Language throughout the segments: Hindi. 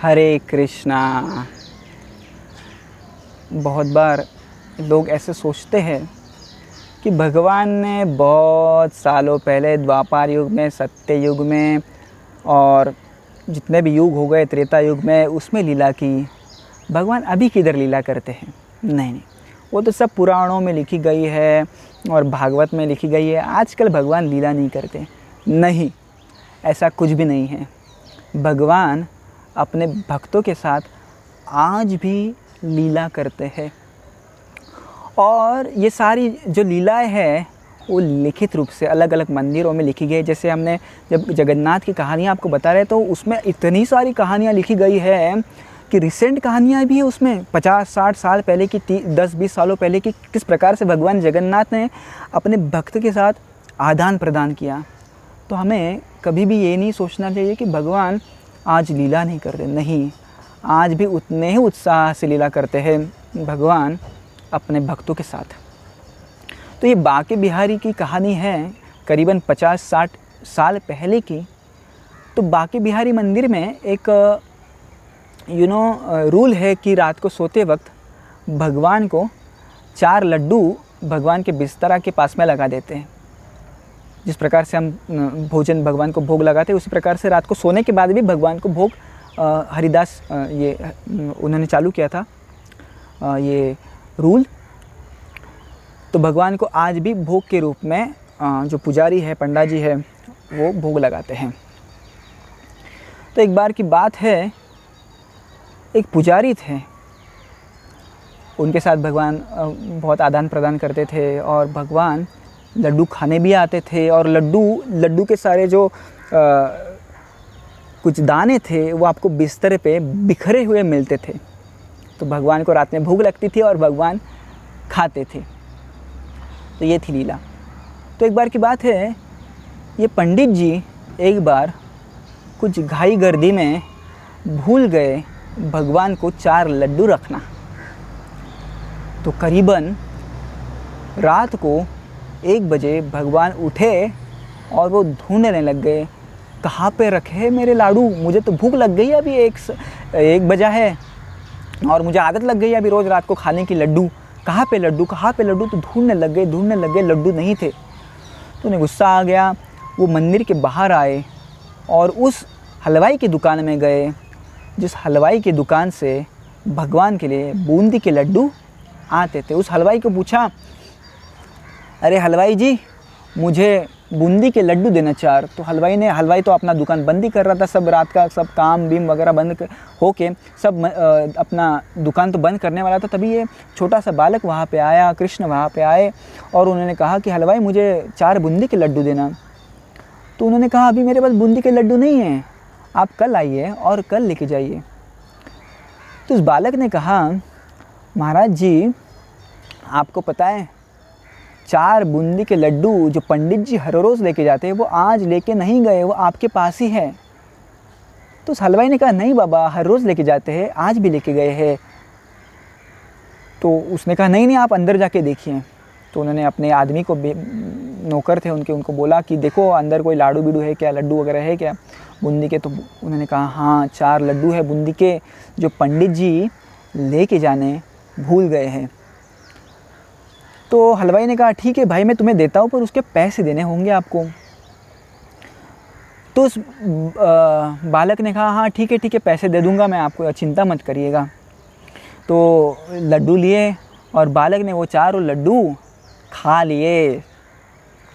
हरे कृष्णा। बहुत बार लोग ऐसे सोचते हैं कि भगवान ने बहुत सालों पहले द्वापर युग में, सत्य युग में और जितने भी युग हो गए, त्रेता युग में, उसमें लीला की। भगवान अभी किधर लीला करते हैं? नहीं, वो तो सब पुराणों में लिखी गई है और भागवत में लिखी गई है। आजकल भगवान लीला नहीं करते। नहीं, ऐसा कुछ भी नहीं है। भगवान अपने भक्तों के साथ आज भी लीला करते हैं और ये सारी जो लीलाएं हैं वो लिखित रूप से अलग अलग मंदिरों में लिखी गई है। जैसे हमने जब जगन्नाथ की कहानियाँ आपको बता रहे तो उसमें इतनी सारी कहानियाँ लिखी गई है कि रिसेंट कहानियाँ भी है उसमें। 50-60 साल पहले की, 10-20 सालों पहले की, किस प्रकार से भगवान जगन्नाथ ने अपने भक्त के साथ आदान प्रदान किया। तो हमें कभी भी ये नहीं सोचना चाहिए कि भगवान आज लीला नहीं कर रहे। नहीं, आज भी उतने ही उत्साह से लीला करते हैं भगवान अपने भक्तों के साथ। तो ये बांके बिहारी की कहानी है करीबन 50-60 साल पहले की। तो बांके बिहारी मंदिर में एक रूल है कि रात को सोते वक्त भगवान को 4 लड्डू भगवान के बिस्तरा के पास में लगा देते हैं। जिस प्रकार से हम भोजन भगवान को भोग लगाते हैं, उसी प्रकार से रात को सोने के बाद भी भगवान को भोग हरिदास ये उन्होंने चालू किया था ये रूल। तो भगवान को आज भी भोग के रूप में जो पुजारी है, पंडा जी है, वो भोग लगाते हैं। तो एक बार की बात है, एक पुजारी थे, उनके साथ भगवान बहुत आदान प्रदान करते थे और भगवान लड्डू खाने भी आते थे। और लड्डू के सारे जो कुछ दाने थे वो आपको बिस्तर पे बिखरे हुए मिलते थे। तो भगवान को रात में भूख लगती थी और भगवान खाते थे। तो ये थी लीला। तो एक बार की बात है, ये पंडित जी एक बार कुछ घाई गर्दी में भूल गए भगवान को 4 लड्डू रखना। तो करीबन रात को 1 बजे भगवान उठे और वो ढूंढने लग गए, कहाँ पे रखे मेरे लाडू? मुझे तो भूख लग गई, अभी 1 बजा है और मुझे आदत लग गई अभी रोज़ रात को खाने की। लड्डू कहाँ पे लड्डू, कहाँ पे लड्डू? तो ढूंढने लग गए, लड्डू नहीं थे। तो उन्हें गुस्सा आ गया। वो मंदिर के बाहर आए और उस हलवाई की दुकान में गए, जिस हलवाई की दुकान से भगवान के लिए बूंदी के लड्डू आते थे। उस हलवाई को पूछा, अरे हलवाई जी, मुझे बूंदी के लड्डू देना 4। तो हलवाई तो अपना दुकान बंद ही कर रहा था, सब रात का सब काम बीम वगैरह बंद होके सब अपना दुकान तो बंद करने वाला था। तभी ये छोटा सा बालक वहाँ पे आया, कृष्ण वहाँ पे आए और उन्होंने कहा कि हलवाई मुझे 4 बूंदी के लड्डू देना। तो उन्होंने कहा, अभी मेरे पास बूंदी के लड्डू नहीं हैं, आप कल आइए और कल लेके जाइए। तो उस बालक ने कहा, महाराज जी, आपको पता है 4 बूंदी के लड्डू जो पंडित जी हर रोज़ लेके जाते हैं वो आज लेके नहीं गए, वो आपके पास ही है। तो उस हलवाई ने कहा, नहीं बाबा, हर रोज़ लेके जाते हैं, आज भी लेके गए हैं। तो उसने कहा, नहीं, आप अंदर जाके देखिए। तो उन्होंने अपने आदमी को, नौकर थे उनको बोला कि देखो अंदर कोई लाडू बीडू है क्या, लड्डू वगैरह है क्या बूंदी के? तो उन्होंने कहा, हाँ 4 लड्डू है बूंदी के जो पंडित जी लेके जाने भूल गए हैं। तो हलवाई ने कहा, ठीक है भाई, मैं तुम्हें देता हूँ, पर उसके पैसे देने होंगे आपको। तो उस बालक ने कहा, हाँ ठीक है, पैसे दे दूँगा मैं आपको, चिंता मत करिएगा। तो लड्डू लिए और बालक ने वो 4 लड्डू खा लिए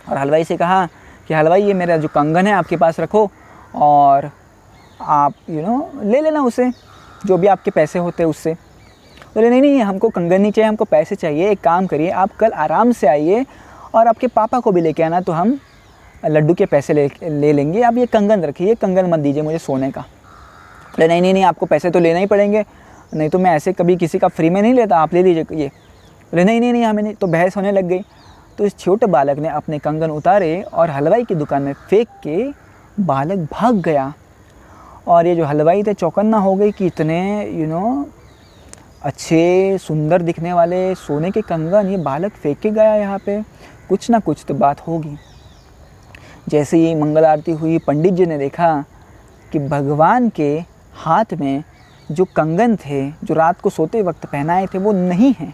और हलवाई से कहा कि हलवाई, ये मेरा जो कंगन है आपके पास रखो और आप ले लेना उसे, जो भी आपके पैसे होते हैं उससे। बोले, नहीं, हमको कंगन नहीं चाहिए, हमको पैसे चाहिए। एक काम करिए, आप कल आराम से आइए और आपके पापा को भी लेके आना, तो हम लड्डू के पैसे ले लेंगे। आप ये कंगन रखिए, कंगन मत दीजिए मुझे सोने का। बोले, नहीं, आपको पैसे तो लेना ही पड़ेंगे, नहीं तो मैं ऐसे कभी किसी का फ्री में नहीं लेता, आप ले लीजिए ये। बोले, नहीं, हमें नहीं। तो बहस होने लग गई। तो इस छोटे बालक ने अपने कंगन उतारे और हलवाई की दुकान में फेंक के बालक भाग गया। और ये जो हलवाई थे चौकन्ना हो गई कि इतने अच्छे सुंदर दिखने वाले सोने के कंगन ये बालक फेंक के गया यहाँ पे, कुछ ना कुछ तो बात होगी। जैसे ही मंगल आरती हुई, पंडित जी ने देखा कि भगवान के हाथ में जो कंगन थे जो रात को सोते वक्त पहनाए थे वो नहीं हैं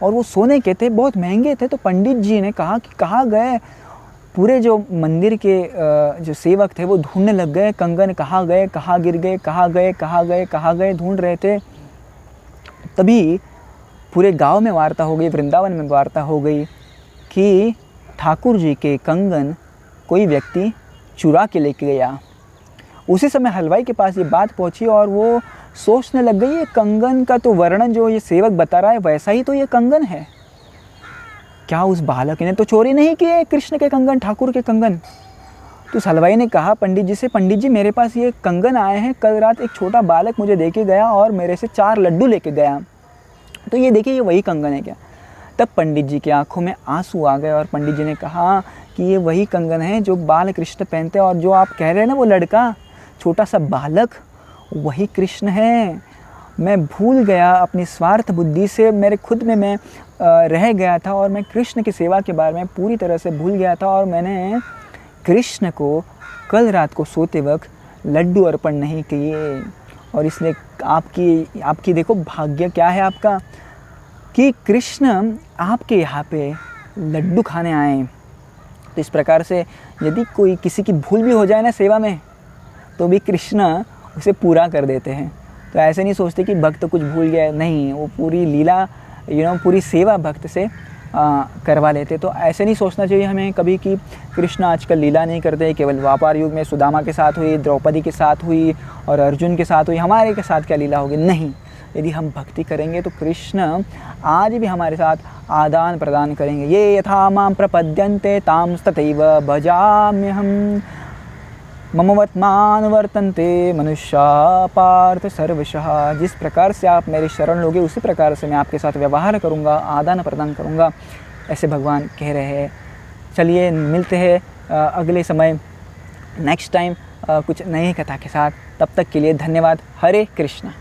और वो सोने के थे, बहुत महंगे थे। तो पंडित जी ने कहा कि कहाँ गए। पूरे जो मंदिर के जो सेवक थे वो ढूंढने लग गए, कंगन कहाँ गए, कहाँ गिर गए, कहाँ गए, कहाँ गए, कहाँ गए, ढूंढ रहे थे। तभी पूरे गांव में वार्ता हो गई, वृंदावन में वार्ता हो गई कि ठाकुर जी के कंगन कोई व्यक्ति चुरा के लेके गया। उसी समय हलवाई के पास ये बात पहुंची और वो सोचने लग गई, ये कंगन का तो वर्णन जो ये सेवक बता रहा है वैसा ही तो ये कंगन है। क्या उस बालक ने तो चोरी नहीं किए कृष्ण के कंगन, ठाकुर के कंगन? तो उस हलवाई ने कहा पंडित जी से, पंडित जी मेरे पास ये कंगन आए हैं, कल रात एक छोटा बालक मुझे देके गया और मेरे से 4 लड्डू लेके गया, तो ये देखिए ये वही कंगन है क्या? तब पंडित जी की आंखों में आंसू आ गए और पंडित जी ने कहा कि ये वही कंगन है जो बाल कृष्ण पहनते हैं, और जो आप कह रहे हैं ना वो लड़का, छोटा सा बालक, वही कृष्ण है। मैं भूल गया अपनी स्वार्थ बुद्धि से, मेरे खुद में मैं रह गया था और मैं कृष्ण की सेवा के बारे में पूरी तरह से भूल गया था और मैंने कृष्ण को कल रात को सोते वक्त लड्डू अर्पण नहीं किए। और इसलिए आपकी देखो भाग्य क्या है आपका कि कृष्ण आपके यहाँ पे लड्डू खाने आए। तो इस प्रकार से यदि कोई किसी की भूल भी हो जाए ना सेवा में, तो भी कृष्ण उसे पूरा कर देते हैं। तो ऐसे नहीं सोचते कि भक्त कुछ भूल गया, नहीं, वो पूरी लीला पूरी सेवा भक्त से करवा लेते। तो ऐसे नहीं सोचना चाहिए हमें कभी कि कृष्ण आजकल लीला नहीं करते, केवल व्यापार युग में सुदामा के साथ हुई, द्रौपदी के साथ हुई और अर्जुन के साथ हुई, हमारे के साथ क्या लीला होगी? नहीं, यदि हम भक्ति करेंगे तो कृष्ण आज भी हमारे साथ आदान प्रदान करेंगे। ये यथा मां प्रपद्यन्ते तां तथैव भजाम्यहम् ममवत्मानुवर्तन्ते मनुष्या पार्थ सर्वशः। जिस प्रकार से आप मेरी शरण लोगे उसी प्रकार से मैं आपके साथ व्यवहार करूँगा, आदान प्रदान करूँगा, ऐसे भगवान कह रहे हैं। चलिए मिलते हैं अगले समय, नेक्स्ट टाइम कुछ नई कथा के साथ। तब तक के लिए धन्यवाद। हरे कृष्णा।